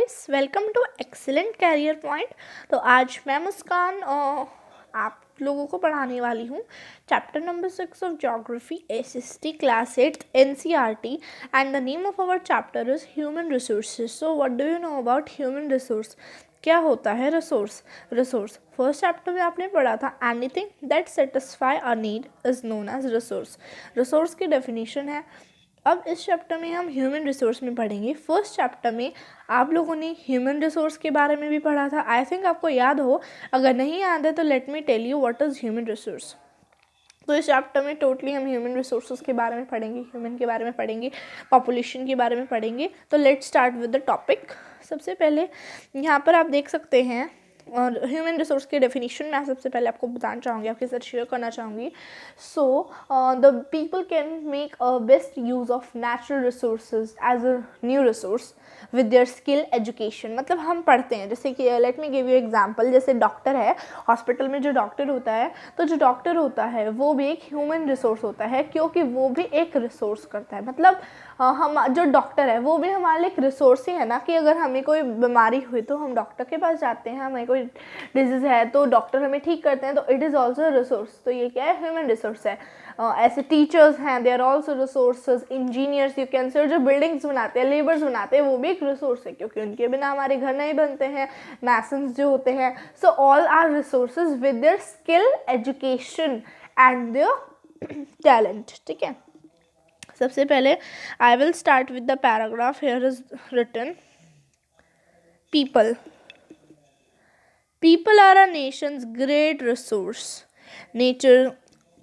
Guys, welcome to Excellent Career Point. तो आज मैं मुस्कान आप लोगों को पढ़ाने वाली हूँ chapter number 6 of geography SST class 8 NCERT and the name of our chapter is human resources. So what do you know about human resource? क्या होता है रिसोर्स फर्स्ट चैप्टर में आपने पढ़ा था anything that satisfy a need is known as resource की definition है। अब इस चैप्टर में हम ह्यूमन रिसोर्स में पढ़ेंगे। फर्स्ट चैप्टर में आप लोगों ने ह्यूमन रिसोर्स के बारे में भी पढ़ा था। आई थिंक आपको याद हो, अगर नहीं याद है तो let me tell you what is human resource. तो इस चैप्टर में टोटली हम ह्यूमन रिसोर्सेज के बारे में पढ़ेंगे, ह्यूमन के बारे में पढ़ेंगे, पॉपुलेशन के बारे में पढ़ेंगे। तो let's start with the topic. सबसे पहले यहाँ पर आप देख सकते हैं, और ह्यूमन रिसोर्स की डेफिनेशन मैं सबसे पहले आपको बताना चाहूँगी, आपके साथ शेयर करना चाहूँगी। So the people can make a best use of natural resources as a new resource with their skill education. मतलब हम पढ़ते हैं, जैसे कि let me give you example. जैसे डॉक्टर है, हॉस्पिटल में जो डॉक्टर होता है, तो जो डॉक्टर होता है वो भी एक ह्यूमन रिसोर्स होता है, क्योंकि वो भी एक रिसोर्स करता है। मतलब हम जो डॉक्टर है वो भी हमारे लिए एक रिसोर्स ही है ना, कि अगर हमें कोई बीमारी हुई तो हम डॉक्टर के पास जाते हैं, हमें कोई डिजीज़ है तो डॉक्टर हमें ठीक करते हैं, तो इट इज़ ऑल्सो रिसोर्स। तो ये क्या है? ह्यूमन रिसोर्स है। ऐसे टीचर्स हैं, they are also resources. Engineers you can say, जो बिल्डिंग्स बनाते हैं, लेबर्स बनाते हैं, वो भी एक रिसोर्स है, क्योंकि उनके बिना हमारे घर नहीं बनते हैं। मैसन्स जो होते हैं, so all are resources with their skill education and their talent. ठीक है, सबसे पहले I will start with the paragraph. Here is written, people are a nation's great resource. Nature,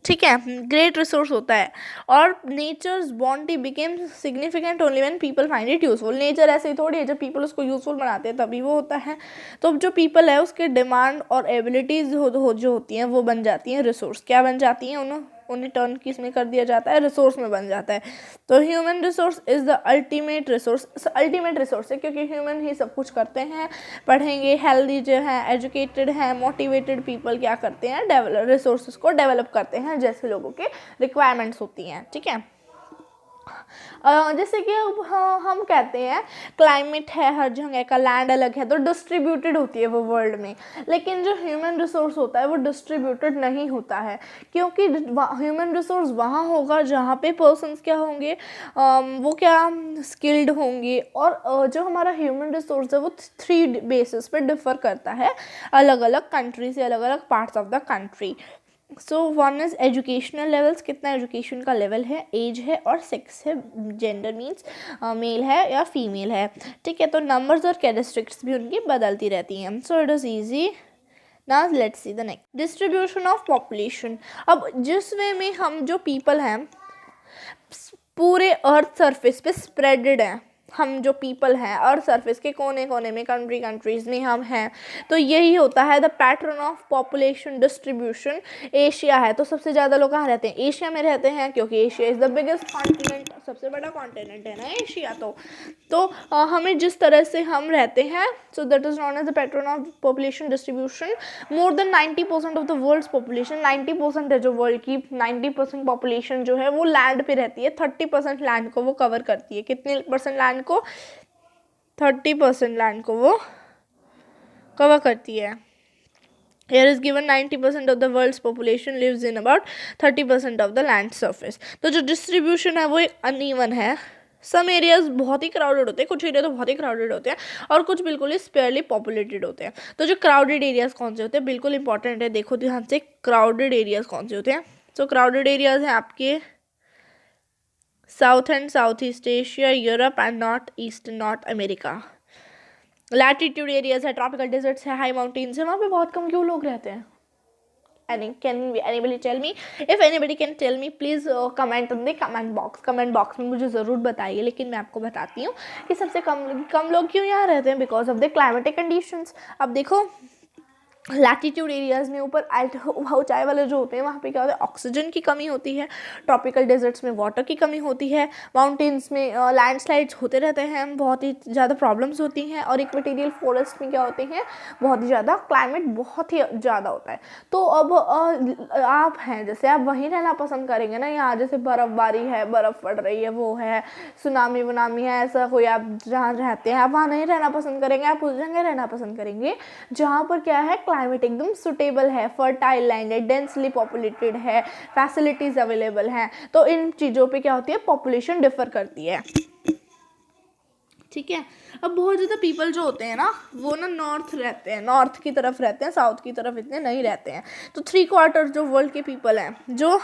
ठीक है, ग्रेट रिसोर्स होता है। और nature's bounty became significant only when people find it useful. Nature ऐसे ही थोड़ी है, जब पीपल उसको यूजफुल बनाते हैं तभी वो होता है। तो जो पीपल है उसके डिमांड और एबिलिटीज जो होती हैं वो बन जाती हैं रिसोर्स। क्या बन जाती हैं? उन्हें टर्न किस में कर दिया जाता है? रिसोर्स में बन जाता है। तो human resource is the ultimate resource. Ultimate resource है क्योंकि ह्यूमन ही सब कुछ करते हैं। पढ़ेंगे, हेल्दी जो है, एजुकेटेड है, मोटिवेटेड पीपल क्या करते हैं? रिसोर्सेज को डेवलप करते हैं, जैसे लोगों के रिक्वायरमेंट्स होती हैं। ठीक है, जैसे कि हम कहते हैं क्लाइमेट है हर जगह का, लैंड अलग है, तो डिस्ट्रीब्यूटेड होती है वो वर्ल्ड में। लेकिन जो ह्यूमन रिसोर्स होता है वो डिस्ट्रीब्यूटेड नहीं होता है, क्योंकि ह्यूमन रिसोर्स वहाँ होगा जहाँ पे पर्सन्स क्या होंगे, वो क्या स्किल्ड होंगे। और जो हमारा ह्यूमन रिसोर्स है वो 3 बेसिस पे डिफर करता है, अलग अलग कंट्री से, अलग अलग parts of the country. So one is educational levels, कितना एजुकेशन का लेवल है, एज है, और सेक्स है, जेंडर मीन्स मेल है या फीमेल है। ठीक है, तो नंबर्स और कैरेक्टरिस्टिक्स भी उनकी बदलती रहती हैं। So it is easy. Now let's see the next, distribution of population. अब जिस वे में हम जो पीपल हैं पूरे अर्थ सरफेस पे स्प्रेडेड हैं, हम जो पीपल हैं अर्थ सरफेस के कोने कोने में, कंट्रीज़ में हम हैं, तो यही होता है the pattern of population distribution. Asia है तो सबसे ज़्यादा लोग कहाँ रहते हैं? एशिया में रहते हैं, क्योंकि Asia is the biggest continent, सबसे बड़ा कॉन्टिनेंट है ना एशिया। तो हमें जिस तरह से हम रहते हैं, so that is known as the pattern of population distribution. More than 90% of the world's population, 90% है जो वर्ल्ड की 90% पॉपुलेशन जो है वो लैंड पे रहती है। 30% लैंड को वो कवर करती है। कितने परसेंट लैंड को? 30% लैंड को वो कवर करती है। Here is given 90% of the world's population lives in about 30% of the land surface. तो जो डिस्ट्रीब्यूशन है वो एक अनइवन है। सम एरियाज बहुत ही क्राउडेड होते हैं, कुछ एरिया तो बहुत ही क्राउडेड होते हैं, और कुछ बिल्कुल ही स्पेयरली पॉपुलेटेड होते हैं। तो जो क्राउडेड एरियाज कौन से होते हैं, बिल्कुल इंपॉर्टेंट है, देखो ध्यान से, क्राउडेड एरियाज कौन से होते हैं। तो क्राउडेड एरियाज हैं आपके south and south east Asia, Europe and north east north America. Latitude areas है, ट्रॉपिकल डेजर्ट्स है, हाई माउंटेन्स है, वहाँ पे बहुत कम क्यों लोग रहते हैं? Can anybody tell me? If anybody can tell me, please comment in the comment box. Comment box में मुझे ज़रूर बताइए। लेकिन मैं आपको बताती हूँ कि सबसे कम लोग क्यों यहाँ रहते हैं, because of the climatic conditions. अब देखो, लैटिट्यूड एरियाज़ में ऊपर ऊंचाई वाले जो होते हैं वहाँ पे क्या होता है, ऑक्सीजन की कमी होती है। ट्रॉपिकल डेजर्ट्स में वाटर की कमी होती है। माउंटेन्स में लैंडस्लाइड्स होते रहते हैं, बहुत ही ज़्यादा प्रॉब्लम्स होती हैं। और इक्वेटोरियल फॉरेस्ट में क्या होते हैं, बहुत ही ज़्यादा क्लाइमेट बहुत ही ज़्यादा होता है। तो अब आप हैं जैसे, आप वहीं रहना पसंद करेंगे ना, यहाँ जैसे बर्फ़बारी है, बर्फ़ पड़ रही है, वो है, सुनामी वनामी है, ऐसा कोई आप जहाँ रहते हैं आप वहाँ नहीं रहना पसंद करेंगे। आप उस जगह रहना पसंद करेंगे जहाँ पर क्या है, क्लाइमेट एकदम सुटेबल है, फर्टाइल लैंड है, डेंसली पॉपुलेटेड है, फैसिलिटीज़ अवेलेबल हैं। तो इन चीज़ों पे क्या होती है, पॉपुलेशन डिफर करती है। ठीक है। अब बहुत ज़्यादा पीपल जो होते हैं ना, वो ना नॉर्थ रहते हैं, नॉर्थ की तरफ रहते हैं, साउथ की तरफ इतने नहीं रहते हैं। तो 3/4 जो वर्ल्ड के पीपल हैं, जो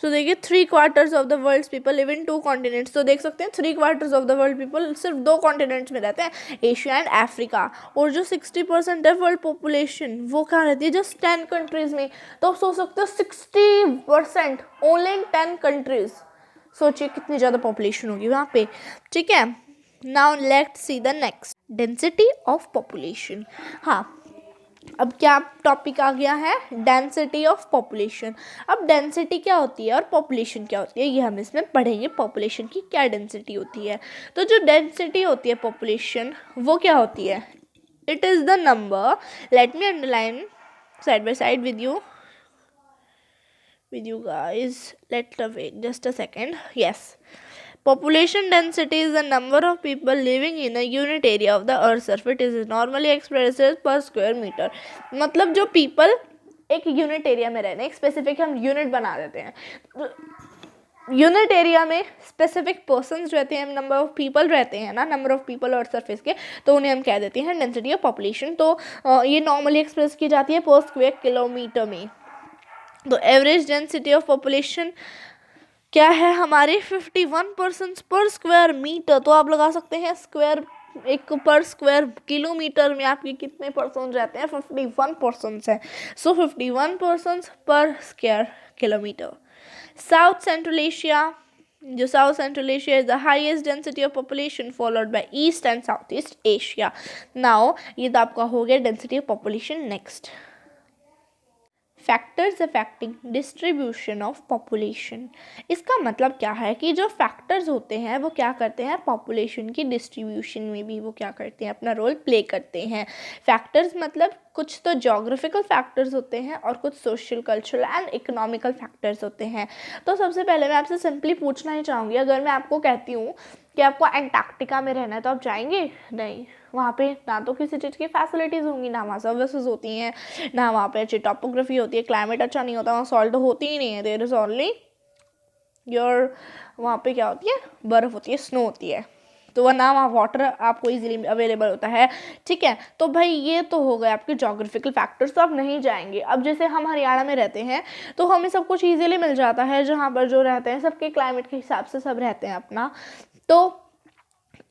सो देखिए 3/4 of the world people live in 2 continents. तो देख सकते हैं 3/4 ऑफ द वर्ल्ड पीपल सिर्फ 2 कॉन्टिनेंट्स में रहते हैं, एशिया एंड अफ्रीका। और जो 60% है वर्ल्ड पॉपुलेशन, वो कहाँ रहती है, जस्ट 10 कंट्रीज़ में। तो आप सोच सकते हो 60% ओनली इन 10 कंट्रीज़। सोचिए कितनी ज़्यादा पॉपुलेशन होगी वहाँ पे। ठीक है, now let's see the next, density of population. हाँ, अब क्या टॉपिक आ गया है, डेंसिटी ऑफ पॉपुलेशन। अब डेंसिटी क्या होती है और पॉपुलेशन क्या होती है, ये हम इसमें पढ़ेंगे। पॉपुलेशन की क्या डेंसिटी होती है। तो जो डेंसिटी होती है पॉपुलेशन, वो क्या होती है, it is the number, let me underline side by side with you guys, let's wait just a second. Yes, population density is the number of people living in a unit area of the earth surface. It is normally expressed as per square meter. मतलब जो people एक unit area में रहने, एक specific हम unit बना देते हैं, यूनिट एरिया में स्पेसिफिक पर्सन्स रहते हैं, नंबर ऑफ पीपल रहते हैं ना, नंबर ऑफ पीपल और सरफेस के, तो उन्हें हम कह देते हैं डेंसिटी ऑफ पॉपुलेशन। तो ये नॉर्मली एक्सप्रेस की जाती है पर स्क्वायर किलोमीटर में। तो एवरेज डेंसिटी ऑफ पॉपुलेशन क्या है हमारे 51% पर स्क्वायर मीटर। तो आप लगा सकते हैं स्क्वायर, एक पर स्क्वायर किलोमीटर में आपके कितने पर्सन रहते हैं, 51% है। सो 51% पर square kilometre. South central Asia, जो south central Asia is the highest density of population followed by east and south east Asia. Now ये तो आपका हो गया density of population. Next, factors affecting distribution of population. इसका मतलब क्या है कि जो फैक्टर्स होते हैं वो क्या करते हैं, पॉपुलेशन की डिस्ट्रीब्यूशन में भी वो क्या करते हैं, अपना रोल प्ले करते हैं। फैक्टर्स मतलब कुछ तो जोग्राफिकल फैक्टर्स होते हैं और कुछ social, cultural and economical factors होते हैं। तो सबसे पहले मैं आपसे सिंपली पूछना ही चाहूँगी, अगर मैं आपको कहती हूँ कि आपको एंटार्क्टिका में रहना है तो आप जाएंगे? नहीं, वहाँ पे ना तो किसी चीज़ की फैसिलिटीज़ होंगी, ना वहाँ सर्विसेज होती हैं, ना वहाँ पे अच्छी टॉपोग्राफी होती है, क्लाइमेट अच्छा नहीं होता, वहाँ सॉल्ट होती ही नहीं है, देयर इज़ ओनली योर, वहाँ पे क्या होती है, बर्फ़ होती है, स्नो होती है। तो वह ना वहाँ वाटर आपको इजीली अवेलेबल होता है। ठीक है, तो भाई ये तो हो गए आपके जोग्राफिकल फैक्टर्स, तो आप नहीं जाएंगे। अब जैसे हम हरियाणा में रहते हैं तो हमें सब कुछ इजीली मिल जाता है, जहाँ पर जो रहते हैं सबके क्लाइमेट के हिसाब से सब रहते हैं अपना। तो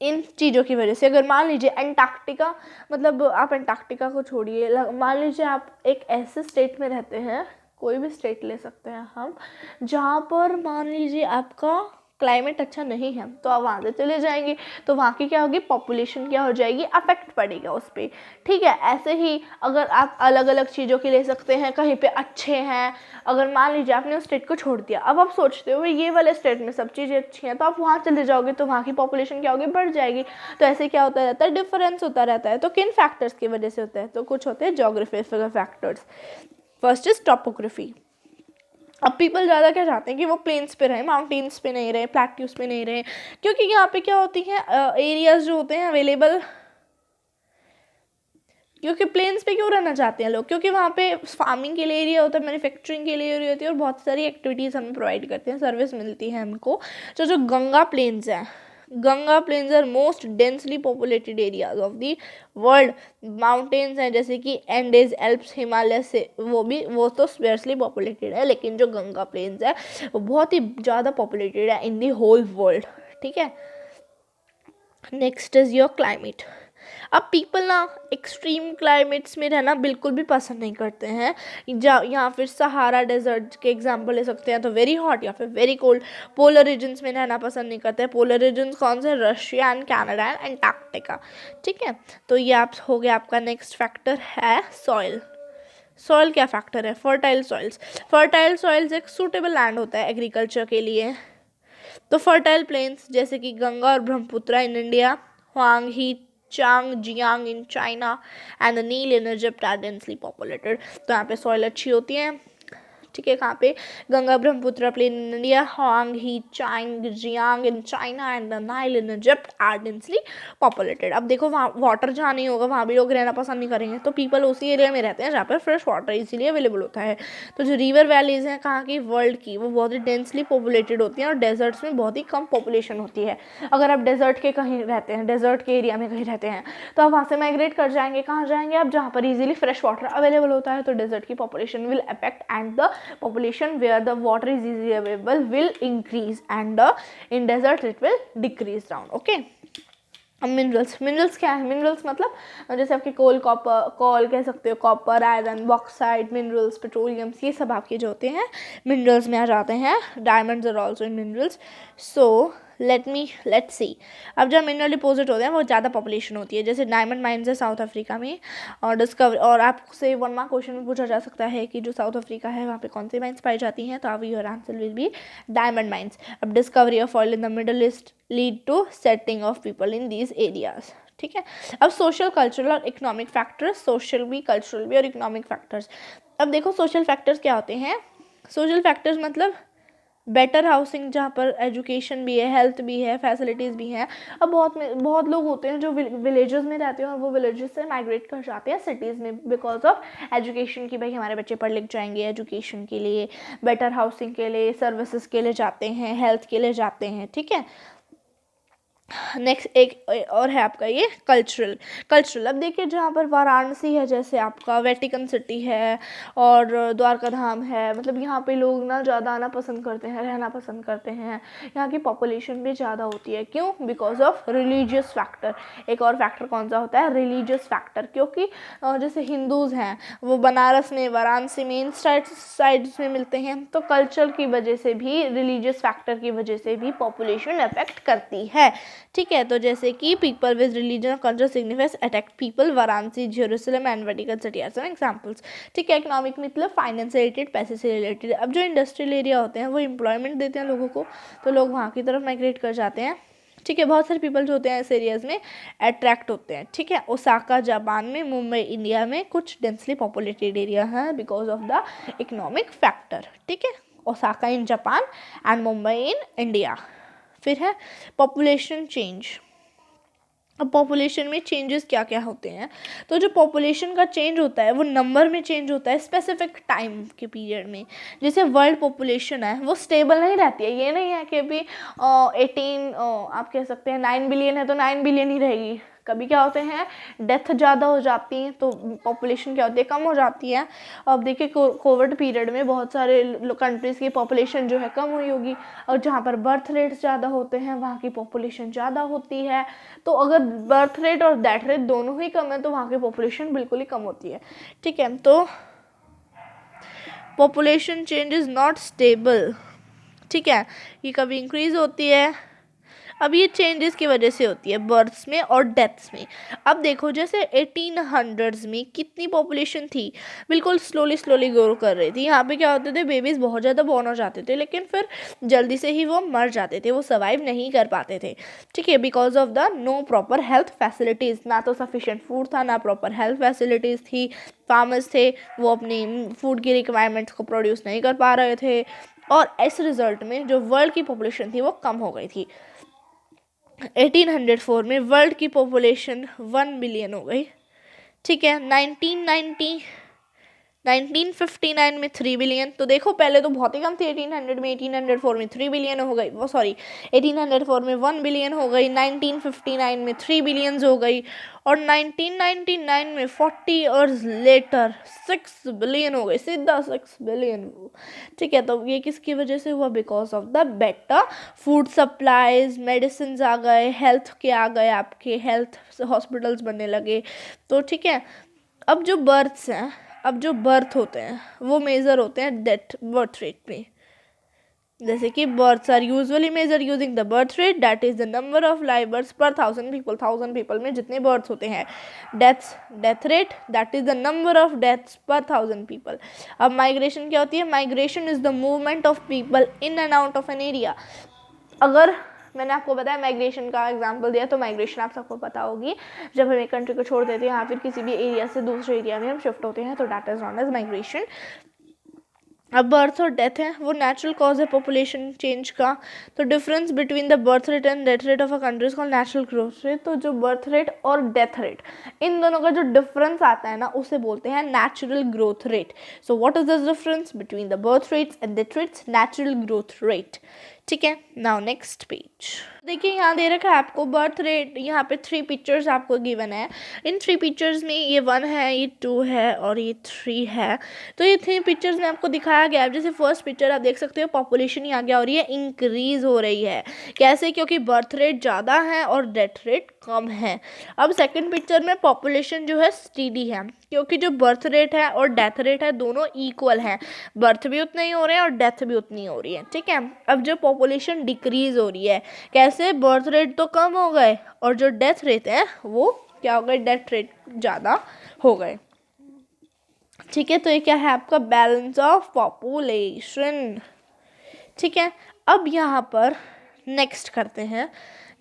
इन चीज़ों की वजह से, अगर मान लीजिए एंटार्क्टिका, मतलब आप एंटार्क्टिका को छोड़िए, मान लीजिए आप एक ऐसे स्टेट में रहते हैं, कोई भी स्टेट ले सकते हैं हम, जहाँ पर मान लीजिए आपका क्लाइमेट अच्छा नहीं है, तो आप वहाँ से चले जाएंगे, तो वहाँ की क्या होगी, पॉपुलेशन क्या हो जाएगी, अफेक्ट पड़ेगा उस पर। ठीक है, ऐसे ही अगर आप अलग अलग चीज़ों की ले सकते हैं, कहीं पे अच्छे हैं, अगर मान लीजिए आपने उस स्टेट को छोड़ दिया, अब आप सोचते हो ये वाले स्टेट में सब चीज़ें अच्छी हैं, तो आप वहाँ चले जाओगे तो वहाँ की पॉपुलेशन क्या होगी, बढ़ जाएगी। तो ऐसे क्या होता रहता है, डिफरेंस होता रहता है। तो किन फैक्टर्स की वजह से होता है, तो कुछ होते हैं geographical factors. First is topography. अब पीपल ज़्यादा क्या चाहते हैं कि वो प्लेन्स पे रहें, माउंटेन्स पे नहीं रहे, प्लेट्यूज पे नहीं रहे, क्योंकि यहाँ पे क्या होती हैं एरियाज़ जो होते हैं अवेलेबल, क्योंकि प्लेन्स पे क्यों रहना चाहते हैं लोग, क्योंकि वहाँ पे फार्मिंग के लिए एरिया होता है, मैन्युफैक्चरिंग के लिए एरिया होती है, और बहुत सारी एक्टिविटीज़ हमें प्रोवाइड करते हैं, सर्विस मिलती है हमको। तो जो गंगा प्लेन्स हैं, Ganga plains are most densely populated areas of the world. Mountains हैं जैसे कि एंडेज, एल्प्स, हिमालय से, वो तो स्पेयर्सली पॉपुलेटेड है, लेकिन जो गंगा प्लेन्स है वो बहुत ही ज़्यादा पॉपुलेटेड है इन दी होल वर्ल्ड। ठीक है, नेक्स्ट इज़ योर क्लाइमेट। अब पीपल ना एक्सट्रीम क्लाइमेट्स में रहना बिल्कुल भी पसंद नहीं करते हैं। यहाँ फिर सहारा डेजर्ट के एग्जांपल ले सकते हैं, तो वेरी हॉट या फिर वेरी कोल्ड। पोलर रीजन्स में रहना पसंद नहीं करते हैं। पोलर रीजन्स कौन से, Russia and Canada and Antarctica. ठीक है, तो ये आप हो गया, आपका नेक्स्ट फैक्टर है सॉइल। सॉइल क्या फैक्टर है? Fertile soils. फर्टाइल सॉइल्स एक सूटेबल लैंड होता है एग्रीकल्चर के लिए। तो फर्टाइल प्लेन्स जैसे कि गंगा और Brahmaputra in India, Huang He Chang Jiang in China and the Nile in Egypt are densely populated. तो यहाँ पे सॉइल अच्छी होती है, ठीक है। कहाँ पे? Ganga Brahmaputra plain in India, Huang He Chang Jiang in China and the Nile in Egypt are densely populated. अब देखो वहाँ वाटर जहाँ नहीं होगा वहाँ भी लोग रहना पसंद नहीं करेंगे, तो पीपल उसी एरिया में रहते हैं जहाँ पर फ्रेश वाटर इजीली अवेलेबल होता है। तो जो रिवर वैलीज हैं कहाँ की? वर्ल्ड की, वो बहुत ही डेंसली पॉपुलेटेड होती हैं और डेजर्ट्स में बहुत ही कम पॉपुलेशन होती है। अगर आप डेजर्ट के कहीं रहते हैं, डेजर्ट के एरिया में कहीं रहते हैं, तो आप वहाँ से माइग्रेट कर जाएंगे। कहाँ जाएंगे आप? जहाँ पर इजीली फ्रेश वाटर अवेलेबल होता है। तो डेजर्ट की population will affect and the population where the water is easily available will increase and in deserts it will decrease down. Okay. अब मिनरल्स क्या है? मिनरल्स मतलब जैसे आपके कोल, कॉपर, कॉल कह सकते हो, copper, iron, bauxite, minerals, petroleums, ये सब आपके जो होते हैं मिनरल्स में आ जाते हैं। Diamonds are also in minerals. So let's see. अब जब मिनरल डिपॉजिट होते हैं वो ज़्यादा पॉपुलेशन होती है, जैसे डायमंड माइंस है साउथ अफ्रीका में, और आपसे 1 मार्क क्वेश्चन में पूछा जा सकता है कि जो साउथ अफ्रीका है वहाँ पे कौन सी माइंस पाई जाती हैं, तो अब your answer will be diamond mines. अब discovery of oil in the Middle East lead to setting of people in these areas, ठीक है। अब सोशल, कल्चरल और इकोनॉमिक फैक्टर्स, सोशल भी, कल्चरल भी और इकोनॉमिक फैक्टर्स। अब देखो सोशल फैक्टर्स क्या होते हैं? सोशल फैक्टर्स मतलब बेटर हाउसिंग, जहाँ पर एजुकेशन भी है, हेल्थ भी है, फैसिलिटीज़ भी हैं। अब बहुत लोग होते हैं जो विलेजेस में रहते हैं और वो विलेजेस से माइग्रेट कर जाते हैं सिटीज़ में बिकॉज ऑफ एजुकेशन की, भाई हमारे बच्चे पढ़ लिख जाएंगे, एजुकेशन के लिए, बेटर हाउसिंग के लिए, सर्विसेज के लिए जाते हैं, हेल्थ के लिए जाते हैं, ठीक है। नेक्स्ट एक और है आपका ये कल्चरल। अब देखिए जहाँ पर वाराणसी है, जैसे आपका वेटिकन सिटी है और द्वारका धाम है, मतलब यहाँ पे लोग ना ज़्यादा आना पसंद करते हैं, रहना पसंद करते हैं। यहाँ की पॉपुलेशन भी ज़्यादा होती है, क्यों? Because of religious factor. एक और फैक्टर कौन सा होता है? Religious factor. क्योंकि जैसे हिंदूज़ हैं वो बनारस में, वाराणसी में, इन साइड्स में मिलते हैं, तो कल्चर की वजह से भी, रिलीजियस फैक्टर की वजह से भी पॉपुलेशन अफेक्ट करती है, ठीक है। तो जैसे कि पीपल विद रिलीजन और culture significance attract people, Varanasi, Jerusalem and Vatican City are some examples, ठीक है। इकोनॉमिक मतलब फाइनेंस से रिलेटेड, पैसे से रिलेटेड। अब जो इंडस्ट्रियल एरिया होते हैं वो एम्प्लॉयमेंट देते हैं लोगों को, तो लोग वहाँ की तरफ माइग्रेट कर जाते हैं, ठीक है। बहुत सारे पीपल जो होते हैं इस एरियाज में अट्रैक्ट होते हैं, ठीक है। ओसाका जापान में, मुंबई इंडिया में कुछ डेंसली पॉपुलेटेड एरिया है because of the economic factor, ठीक है। Osaka in Japan and Mumbai in India. फिर है पॉपुलेशन चेंज। अब पॉपुलेशन में चेंजेस क्या क्या होते हैं? तो जो पॉपुलेशन का चेंज होता है वो नंबर में चेंज होता है स्पेसिफिक टाइम के पीरियड में। जैसे वर्ल्ड पॉपुलेशन है वो स्टेबल नहीं रहती है, ये नहीं है कि अभी 18 आप कह सकते हैं 9 बिलियन है तो 9 बिलियन ही रहेगी। कभी क्या होते हैं, डेथ ज़्यादा हो जाती हैं तो पॉपुलेशन क्या होती है, कम हो जाती है। अब देखिए कोविड पीरियड में बहुत सारे कंट्रीज़ की पॉपुलेशन जो है कम हुई होगी, और जहाँ पर बर्थ रेट्स ज़्यादा होते हैं वहाँ की पॉपुलेशन ज़्यादा होती है। तो अगर बर्थ रेट और डेथ रेट दोनों ही कम है तो वहाँ की पॉपुलेशन बिल्कुल ही कम होती है, ठीक है। तो population change is not stable, ठीक है। ये कभी इंक्रीज़ होती है, अब ये चेंजेस की वजह से होती है बर्थ्स में और डेथ्स में। अब देखो जैसे 1800s में कितनी पॉपुलेशन थी, बिल्कुल स्लोली ग्रो कर रही थी। यहाँ पे क्या होते थे, बेबीज़ बहुत ज़्यादा बॉर्न हो जाते थे, लेकिन फिर जल्दी से ही वो मर जाते थे, वो सर्वाइव नहीं कर पाते थे, ठीक है। Because of the no proper health facilities, ना तो सफिशिएंट फूड था, ना प्रॉपर हेल्थ फैसिलिटीज़ थी। फार्मर्स थे वो अपनी फूड की रिक्वायरमेंट्स को प्रोड्यूस नहीं कर पा रहे थे, और इस रिजल्ट में जो वर्ल्ड की पॉपुलेशन थी वो कम हो गई थी। 1804 में वर्ल्ड की पॉपुलेशन 1 बिलियन हो गई, ठीक है। 1959 में 3 बिलियन। तो देखो पहले तो बहुत ही कम थी 1800 में, 1804 में 3 बिलियन हो गई, वो सॉरी 1804 में 1 बिलियन हो गई, 1959 में 3 बिलियंस हो गई, और 1999 में 40 इयर्स लेटर 6 बिलियन हो गई, सीधा 6 बिलियन, ठीक है। तो ये किसकी वजह से हुआ? Because of the better food supplies, medicine आ गए, हेल्थ के आ गए, आपके हेल्थ हॉस्पिटल्स बनने लगे, तो ठीक है। अब जो बर्थ होते हैं वो मेज़र होते हैं बर्थ रेट में, जैसे कि births are usually major using the birth rate, that is the number of live births per 1000 people में जितने बर्थ्स होते हैं. Death rate, that is the number of deaths per 1000 people. अब माइग्रेशन क्या होती है? Migration is the movement of people in and out of an area. अगर मैंने आपको बताया माइग्रेशन का एग्जांपल दिया, तो माइग्रेशन आप सबको पता होगी, जब हम एक कंट्री को छोड़ देते हैं या फिर किसी भी एरिया से दूसरे एरिया में हम शिफ्ट होते हैं, तो that is known as migration. अब बर्थ और डेथ है, वो नेचुरल कॉज है पॉपुलेशन चेंज का. तो difference between the birth rate and death rate of a country is called natural growth rate. तो जो बर्थ रेट और डेथ रेट, इन दोनों का जो डिफरेंस आता है ना, उसे बोलते हैं natural growth rate. So what is the difference between the birth rates and death rates? Natural growth rate. ठीक है, नाउ नेक्स्ट पेज. देखिए यहाँ दे रखा है आपको बर्थ रेट. यहाँ पे 3 पिक्चर्स आपको गिवन है. इन 3 पिक्चर्स में ये 1 है, ये 2 है और ये 3 है. तो ये 3 पिक्चर्स में आपको दिखाया गया है. जैसे फर्स्ट पिक्चर आप देख सकते हो, पॉपुलेशन यहाँ क्या हो रही है? इंक्रीज हो रही है. कैसे? क्योंकि बर्थ रेट ज़्यादा है और डेथ रेट कम है. अब सेकंड पिक्चर में पॉपुलेशन जो है स्टीडी है, क्योंकि जो बर्थ रेट है और डेथ रेट है दोनों इक्वल हैं. बर्थ भी उतने ही हो रहे हैं और डेथ भी उतनी हो रही है. ठीक है. अब जो पॉपुलेशन डिक्रीज हो रही है, कैसे? बर्थ रेट तो कम हो गए और जो डेथ रेट है वो क्या हो गए? डेथ रेट ज़्यादा हो गए. ठीक है. तो ये क्या है आपका? Balance of population. ठीक है. अब यहाँ पर नेक्स्ट करते हैं.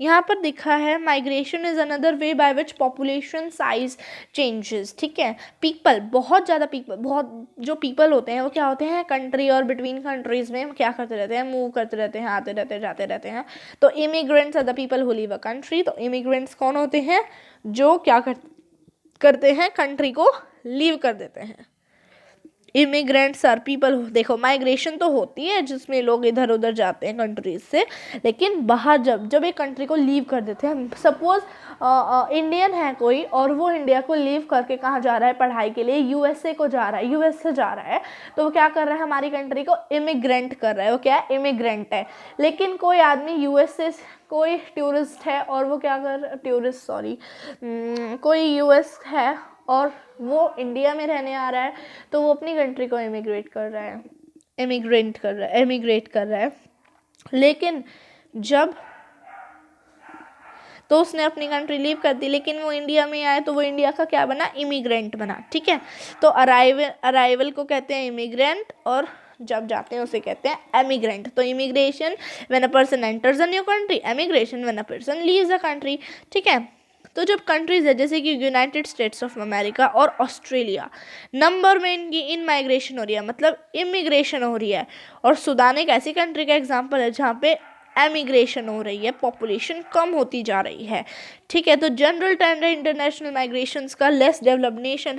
यहाँ पर दिखा है migration is another way by which population size changes. ठीक है. पीपल, बहुत ज़्यादा पीपल, बहुत जो पीपल होते हैं वो क्या होते हैं? कंट्री और बिटवीन कंट्रीज़ में क्या करते रहते हैं? मूव करते रहते हैं, आते रहते हैं, जाते रहते हैं. तो immigrants are the people who leave a country. तो इमिग्रेंट्स कौन होते हैं? जो क्या करते हैं? कंट्री को लीव कर देते हैं. Immigrants are people. देखो माइग्रेशन तो होती है जिसमें लोग इधर उधर जाते हैं कंट्रीज से, लेकिन बाहर जब एक कंट्री को लीव कर देते हैं, सपोज इंडियन है कोई और वो इंडिया को लीव करके कहाँ जा रहा है? पढ़ाई के लिए यूएसए को जा रहा है, यूएस से जा रहा है. तो वो क्या कर रहा है? हमारी कंट्री को इमिग्रेंट कर रहा है. वो क्या है? इमिग्रेंट है. लेकिन कोई आदमी यूएस से, कोई टूरिस्ट है और वो क्या कर टूरिस्ट सॉरी कोई यूएस है और वो इंडिया में रहने आ रहा है, तो वो अपनी कंट्री को इमिग्रेट कर रहा है, इमिग्रेट कर रहा है. लेकिन जब तो उसने अपनी कंट्री लीव कर दी, लेकिन वो इंडिया में आए तो वो इंडिया का क्या बना? इमिग्रेंट बना. ठीक है. तो अराइवल को कहते हैं इमिग्रेंट और जब जाते हैं उसे कहते हैं एमिग्रेंट. तो immigration when a person enters a new country, emigration when a person leaves a country. ठीक है. तो जब कंट्रीज है जैसे कि यूनाइटेड स्टेट्स ऑफ अमेरिका और ऑस्ट्रेलिया, नंबर में इनकी इन माइग्रेशन हो रही है, मतलब इमिग्रेशन हो रही है. और सूडान एक ऐसी कंट्री का एग्जांपल है जहाँ पे एमिग्रेशन हो रही है, पॉपुलेशन कम होती जा रही है. ठीक है. तो जनरल ट्रेंड है इंटरनेशनल माइग्रेशंस का, लेस डेवलप नेशन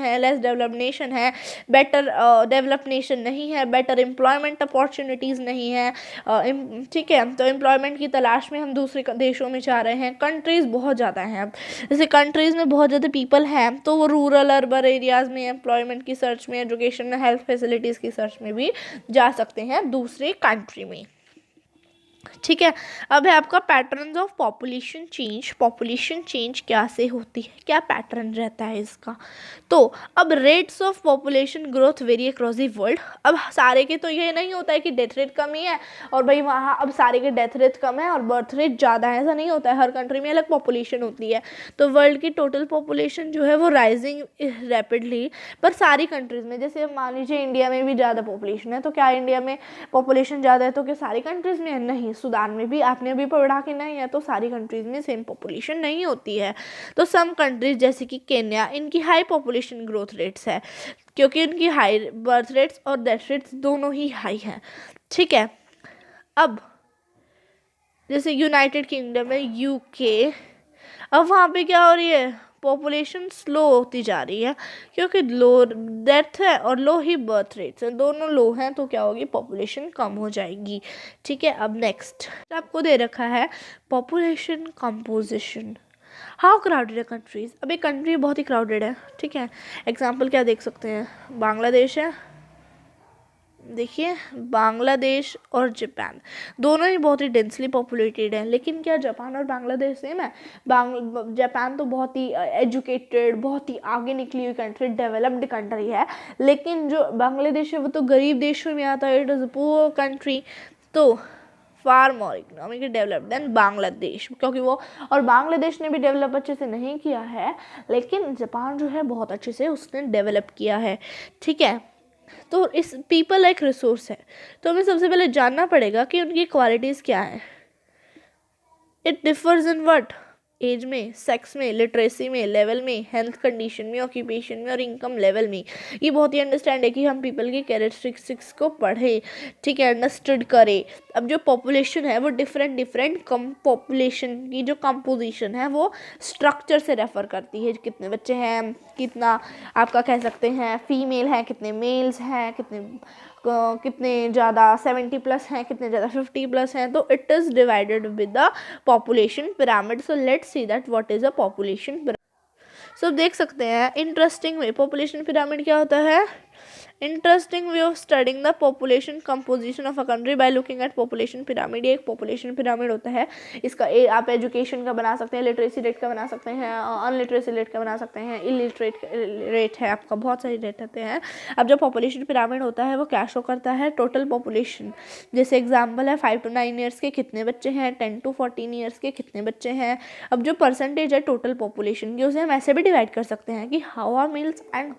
है, बेटर डेवलप नेशन नहीं है, बेटर एम्प्लॉयमेंट अपॉर्चुनिटीज़ नहीं है. ठीक है. तो एम्प्लॉयमेंट की तलाश में हम दूसरे देशों में जा रहे हैं. कंट्रीज़ बहुत ज़्यादा हैं. अब जैसे कंट्रीज़ में बहुत ज़्यादा पीपल हैं तो वो रूरल अर्बन एरियाज़ में एम्प्लॉयमेंट की सर्च में, एजुकेशन में, हेल्थ फैसिलिटीज़ की सर्च में भी जा सकते हैं दूसरे कंट्री में. ठीक है. अब है आपका patterns of population change. Population change क्या से होती है, क्या पैटर्न रहता है इसका? तो अब rates of population growth vary across the world. अब सारे के तो ये नहीं होता है कि डेथ रेट कम ही है और भाई वहाँ अब सारे के डेथ रेट कम है और बर्थ रेट ज़्यादा है, ऐसा नहीं होता है. हर कंट्री में अलग पॉपुलेशन होती है. तो वर्ल्ड की टोटल पॉपुलेशन जो है वो राइजिंग रैपिडली, पर सारी कंट्रीज़ में. जैसे मान लीजिए इंडिया में भी ज़्यादा पॉपुलेशन है, तो क्या इंडिया में पॉपुलेशन ज़्यादा है तो क्या सारी कंट्रीज़ में? नहीं. सूडान में भी आपने भी पढ़ा कि नहीं है, तो सारी कंट्रीज़ में सेम पॉपुलेशन नहीं होती है. तो सम कंट्रीज जैसे कि केन्या, इनकी हाई पॉपुलेशन ग्रोथ रेट्स है क्योंकि इनकी हाई बर्थ रेट्स और डेथ रेट्स दोनों ही हाई हैं. ठीक है. अब जैसे यूनाइटेड किंगडम है, यूके, अब वहाँ पे क्या हो रही है? पॉपुलेशन स्लो होती जा रही है क्योंकि लो डेथ है और लो ही बर्थ रेट्स हैं, दोनों लो हैं, तो क्या होगी? पॉपुलेशन कम हो जाएगी. ठीक है. अब नेक्स्ट आपको दे रखा है पॉपुलेशन कंपोजिशन. हाउ क्राउडेड है कंट्रीज. अब एक कंट्री बहुत ही क्राउडेड है. ठीक है. एग्जाम्पल क्या देख सकते हैं? बांग्लादेश है. देखिए बांग्लादेश और जापान दोनों ही बहुत ही डेंसली पॉपुलेटेड हैं. लेकिन क्या जापान और बांग्लादेश सेम है? जापान तो बहुत ही एजुकेटेड, बहुत ही आगे निकली हुई कंट्री, डेवलप्ड कंट्री है. लेकिन जो बांग्लादेश है वो तो गरीब देशों में आता है. It is a poor country. तो far more economically developed than Bangladesh, क्योंकि वो, और बांग्लादेश ने भी डेवलप अच्छे से नहीं किया है, लेकिन जापान जो है बहुत अच्छे से उसने डेवलप किया है। ठीक है, तो इस पीपल एक रिसोर्स है, तो हमें सबसे पहले जानना पड़ेगा कि उनकी क्वालिटीज़ क्या है। It differs in what, age में, सेक्स में, लिटरेसी में, लेवल में, हेल्थ कंडीशन में, ऑक्यूपेशन में और इनकम लेवल में। ये बहुत ही अंडरस्टैंड है कि हम पीपल की कैरेक्टरिस्टिक्स को पढ़ें, ठीक है, अंडरस्टूड करें। अब जो पॉपुलेशन है वो डिफरेंट कम पॉपुलेशन की जो कंपोजिशन है वो स्ट्रक्चर से रेफर करती है, कितने बच्चे हैं, कितना आपका कह सकते हैं फीमेल हैं, कितने मेल्स हैं, कितने ज़्यादा 70+ हैं, कितने ज़्यादा 50+ हैं। तो it is divided with the population pyramid. So let's see that what is a population pyramid. So देख सकते हैं इंटरेस्टिंग वे, पॉपुलेशन पिरामिड क्या होता है। Interesting way of studying the population composition of a country by looking at population pyramid. ये एक population pyramid होता है। इसका आप एजुकेशन का बना सकते हैं, लिटरेसी रेट का बना सकते हैं, अनलिटरेसी रेट का बना सकते हैं, इलिटरेट रेट है आपका, बहुत सारे रेट होते हैं। अब जो पॉपुलेशन पिरामिड होता है वो क्या शो करता है, टोटल पॉपुलेशन। जैसे एग्जाम्पल है 5 to 9 ईयर्स के कितने बच्चे हैं, 10 to 14 ईयर्स के कितने बच्चे हैं। अब जो परसेंटेज है टोटल पॉपुलेशन की, उसे हम ऐसे भी डिवाइड कर सकते हैं कि how are males and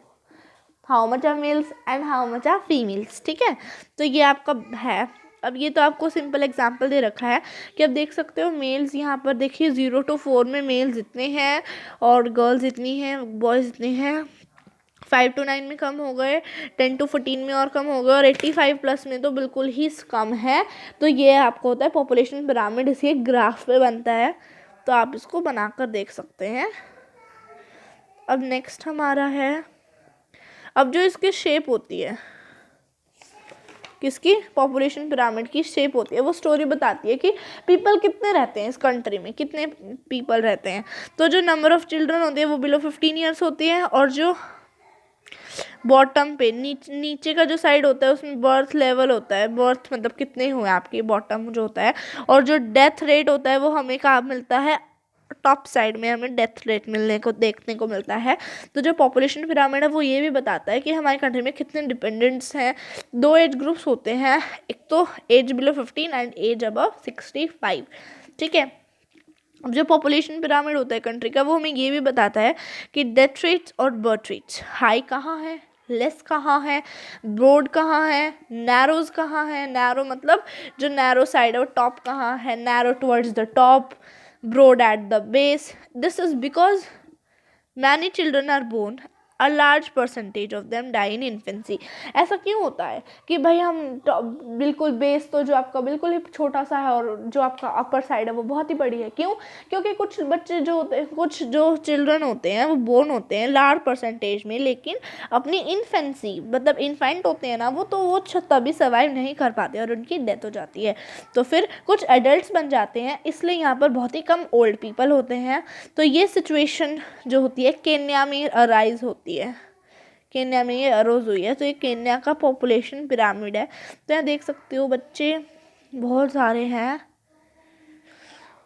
how much are males and how much are females. ठीक है, तो ये आपका है। अब ये तो आपको सिंपल एग्जांपल दे रखा है कि अब देख सकते हो मेल्स यहाँ पर देखिए 0 to 4 में मेल्स इतने हैं और गर्ल्स इतनी हैं, बॉयज़ इतने हैं। 5 to 9 में कम हो गए, 10 to 14 में और कम हो गए, और 85+ में तो बिल्कुल ही कम है। तो ये आपको होता है पॉपुलेशन पिरामिड, इसी ग्राफ पे बनता है, तो आप इसको बनाकर देख सकते हैं। अब नेक्स्ट हमारा है, अब जो इसकी शेप होती है, किसकी, पॉपुलेशन पिरामिड की शेप होती है, वो स्टोरी बताती है कि पीपल कितने रहते हैं इस कंट्री में, कितने पीपल रहते हैं। तो जो नंबर ऑफ चिल्ड्रन होते हैं वो बिलो 15 ईयर्स होती है, और जो बॉटम पे नीचे का जो साइड होता है उसमें बर्थ लेवल होता है, बर्थ मतलब कितने हुए आपके, बॉटम जो होता है, और जो डेथ रेट होता है वो हमें कहाँ मिलता है, टॉप साइड में हमें डेथ रेट मिलने को देखने को मिलता है। तो जो पॉपुलेशन पिरामिड है वो ये भी बताता है कि हमारे कंट्री में कितने डिपेंडेंट्स हैं। 2 एज ग्रुप्स होते हैं, एक तो age below 15 and age above 65। ठीक है, अब जो पॉपुलेशन पिरामिड होता है कंट्री का वो हमें ये भी बताता है कि डेथ रेट्स और बर्थ रेट्स हाई कहाँ है, लेस कहाँ है, ब्रॉड कहाँ है, नैरोज कहाँ है। नैरो मतलब जो नैरो साइड है वो टॉप कहाँ है, narrow towards the top, broad at the base. This is because many children are born, a large percentage of them die in infancy. ऐसा क्यों होता है कि भाई हम बिल्कुल बेस तो जो आपका बिल्कुल ही छोटा सा है और जो आपका अपर साइड है वो बहुत ही बड़ी है, क्यों, क्योंकि कुछ बच्चे जो होते हैं, कुछ जो चिल्ड्रन होते हैं वो बोर्न होते हैं लार्ज परसेंटेज में, लेकिन अपनी इन्फेंसी मतलब इन्फेंट होते हैं ना वो, तो वो तभी सर्वाइव नहीं कर पाते और उनकी डेथ हो जाती है। तो फिर कुछ एडल्ट्स बन जाते हैं, इसलिए यहाँ पर बहुत ही कम ओल्ड पीपल होते हैं। तो ये सिचुएशन जो होती है केन्या में अराइज होती है, केन्या में ये अरोज हुई है। तो ये केन्या का पॉपुलेशन पिरामिड है। तो यहाँ देख सकते हो बच्चे बहुत सारे हैं।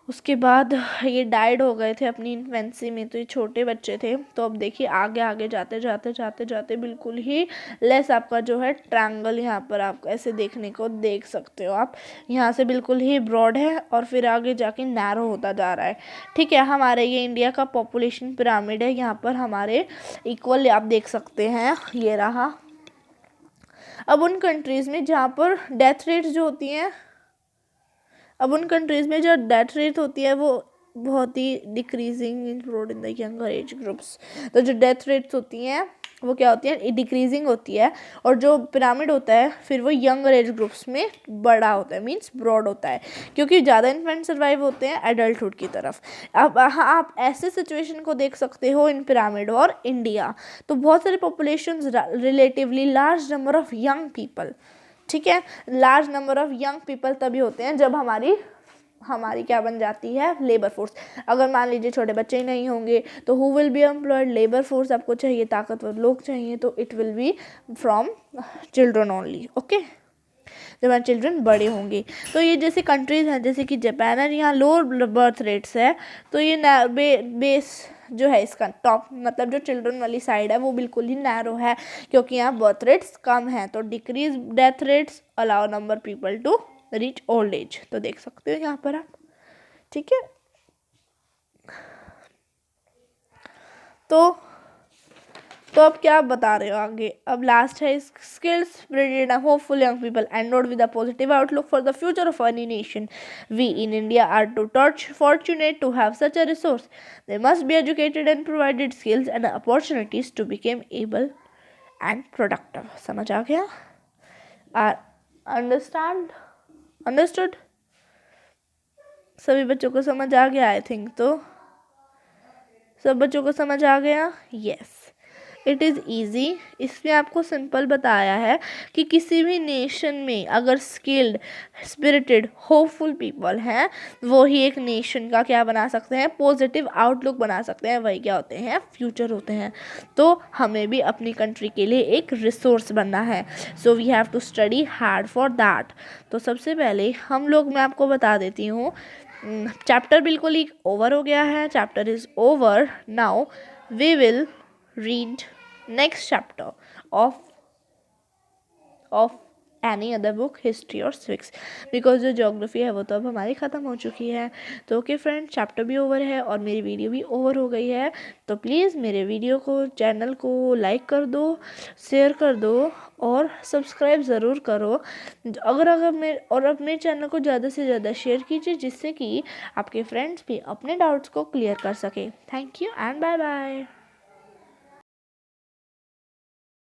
उसके बाद ये डाइड हो गए थे अपनी इन्फेंसी में, तो ये छोटे बच्चे थे। तो अब देखिए आगे आगे जाते जाते जाते जाते बिल्कुल ही लेस आपका जो है ट्रायंगल यहाँ पर आप ऐसे देखने को देख सकते हो। आप यहाँ से बिल्कुल ही ब्रॉड है और फिर आगे जाके नैरो होता जा रहा है। ठीक है, हमारे ये इंडिया का पॉपुलेशन पिरामिड है। यहाँ पर हमारे इक्वल आप देख सकते हैं, ये रहा। अब उन कंट्रीज़ में जहाँ पर डेथ रेट्स जो होती हैं, अब उन कंट्रीज़ में जो डेथ रेट होती है वो बहुत ही decreasing in the younger age groups. तो जो डेथ रेट्स होती हैं वो क्या होती है, डिक्रीजिंग होती है, और जो पिरामिड होता है फिर वो यंगर एज ग्रुप्स में बड़ा होता है, मींस ब्रॉड होता है, क्योंकि ज़्यादा इन्फेंट सर्वाइव होते हैं एडल्टहुड की तरफ। अब आप ऐसे सिचुएशन को देख सकते हो इन पिरामिड और इंडिया। तो बहुत सारे population relatively large number of young people. ठीक है, large number of young people तभी होते हैं जब हमारी क्या बन जाती है, लेबर फोर्स। अगर मान लीजिए छोटे बच्चे ही नहीं होंगे तो who will be employed, labour force आपको चाहिए, ताकतवर लोग चाहिए, तो it will be from children only. Okay, जब हमारे चिल्ड्रन बड़े होंगे। तो ये जैसे कंट्रीज़ हैं जैसे कि जापान है, यहाँ लोअर बर्थ रेट्स है। तो ये बेस जो है इसका टॉप मतलब जो चिल्ड्रन वाली साइड है वो बिल्कुल ही नैरो है, क्योंकि यहाँ बर्थ रेट्स कम हैं। तो decrease death rates allow number people to reach old age. तो देख सकते हो यहाँ पर आप, ठीक है। तो अब क्या आप बता रहे हो आगे? अब लास्ट है skills spread hopeful young people endowed with a positive outlook for the future of any nation. We in India are too fortunate to have such a resource. They must be educated and provided skills and opportunities to become able and productive. समझ आ गया? Understood? सभी बच्चों को समझ आ गया I think. तो सब बच्चों को समझ आ गया? Yes, it is easy. इसमें आपको सिंपल बताया है कि किसी भी नेशन में अगर स्किल्ड, स्पिरिटेड, होपफुल पीपल हैं, वो ही एक नेशन का क्या बना सकते हैं? पॉजिटिव आउटलुक बना सकते हैं। वही क्या होते हैं? फ्यूचर होते हैं। तो हमें भी अपनी कंट्री के लिए एक रिसोर्स बनना है। So we have to study hard for that. तो सबसे पहले हम लोग, मैं आपको बता देती हूँ, चैप्टर बिल्कुल ही ओवर हो गया है। Chapter is over now. We will read next chapter of any other book, history और civics, बिकॉज जो ज्योग्राफी है वो तो अब हमारी ख़त्म हो चुकी है। तो ओके फ्रेंड, चैप्टर भी ओवर है और मेरी वीडियो भी ओवर हो गई है। तो प्लीज़ मेरे वीडियो को, चैनल को लाइक कर दो, शेयर कर दो और सब्सक्राइब ज़रूर करो। अपने चैनल को ज़्यादा से ज़्यादा शेयर कीजिए, जिससे कि आपके फ्रेंड्स भी अपने डाउट्स को क्लियर कर सके। Thank you and bye bye.